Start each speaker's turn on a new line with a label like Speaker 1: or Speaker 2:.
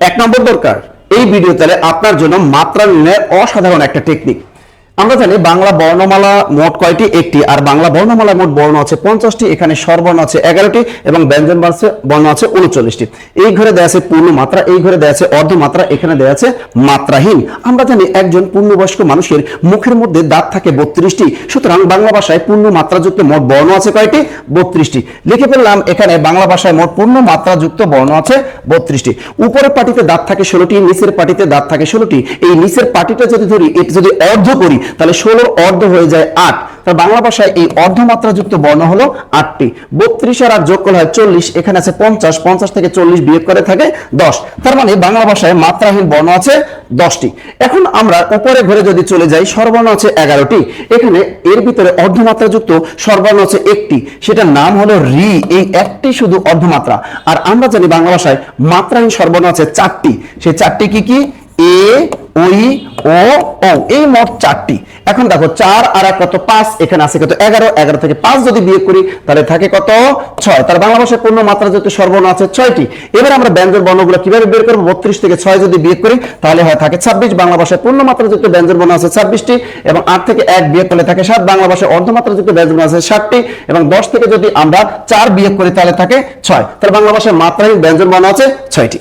Speaker 1: এক নম্বর দরকার এই ভিডিওতে আপনার জন্য মাত্রা নির্ণয়ের অসাধারণ একটা টেকনিক। আমরা জানি বাংলা বর্ণমালা মোট কয়টি? একটি। আর বাংলা বর্ণমালা মোট বর্ণ আছে 50টি, এখানে স্বরবর্ণ আছে 11টি এবং ব্যঞ্জন বর্ণ আছে 39টি। এই ঘরে দেয়া আছে পূর্ণ মাত্রা, এই ঘরে দেয়া আছে অর্ধ মাত্রা, এখানে দেয়া আছে মাত্রাহীন। আমরা জানি একজন পূর্ণবয়স্ক মানুষের মুখের মধ্যে দাঁত থাকে 32টি, সুতরাং বাংলা ভাষায় পূর্ণ মাত্রাযুক্ত মোট বর্ণ আছে কয়টি? 32টি। লিখে ফেললাম এখানে বাংলা ভাষায় মোট পূর্ণ মাত্রাযুক্ত বর্ণ আছে 32টি। উপরের পাটিতে দাঁত থাকে 16টি, নিচের পাটিতে দাঁত থাকে 16টি। এই নিচের পাটিটা যদি ধরি, এটা যদি অর্ধ করি তাহলে 16 অর্ধ হয়ে যায় 8। তার বাংলা ভাষায় এই অর্ধমাত্রাযুক্ত বর্ণ হলো 8টি। 32 আর 8 যোগ করলে হয় 40, এখানে আছে 50, 50 থেকে 40 বিয়োগ করে থাকে 10। তার মানে বাংলা ভাষায় মাত্রাহীন বর্ণ আছে 10টি। এখন আমরা উপরে ঘরে যদি চলে যাই, স্বরবর্ণ আছে 11টি, এখানে এর ভিতরে অর্ধমাত্রাযুক্ত স্বরবর্ণ আছে একটি, সেটার নাম হলো রি। এই একটি শুধু অর্ধমাত্রা। আর আমরা জানি বাংলা ভাষায় মাত্রাহীন স্বরবর্ণ আছে 4টি। সেই 4টি কি কি? এ, ওই, ও, ও, এই মোট 4টি। এখন দেখো 4 আর 1 কত? 5, এখানে আছে কত? 11, 11 থেকে 5 যদি বিয়োগ করি তাহলে থাকে কত? 6। তার বাংলা ভাষায় পূর্ণ মাত্রাযুক্ত স্বরবর্ণ আছে 6টি। এবার আমরা ব্যঞ্জন বর্ণগুলো কিভাবে বের করব? 32 থেকে 6 যদি বিয়োগ করি তাহলে হয় থাকে 26। বাংলা ভাষায় পূর্ণ মাত্রাযুক্ত ব্যঞ্জন বর্ণ আছে 26টি এবং 8 থেকে 1 বিয়োগ করলে থাকে 7। বাংলা ভাষায় অর্ধমাত্রাযুক্ত ব্যঞ্জন বর্ণ আছে 7টি এবং 10 থেকে যদি আমরা 4 বিয়োগ করি তাহলে থাকে 6। তার বাংলা ভাষায় মাত্রাহীন ব্যঞ্জন বর্ণ আছে 6টি।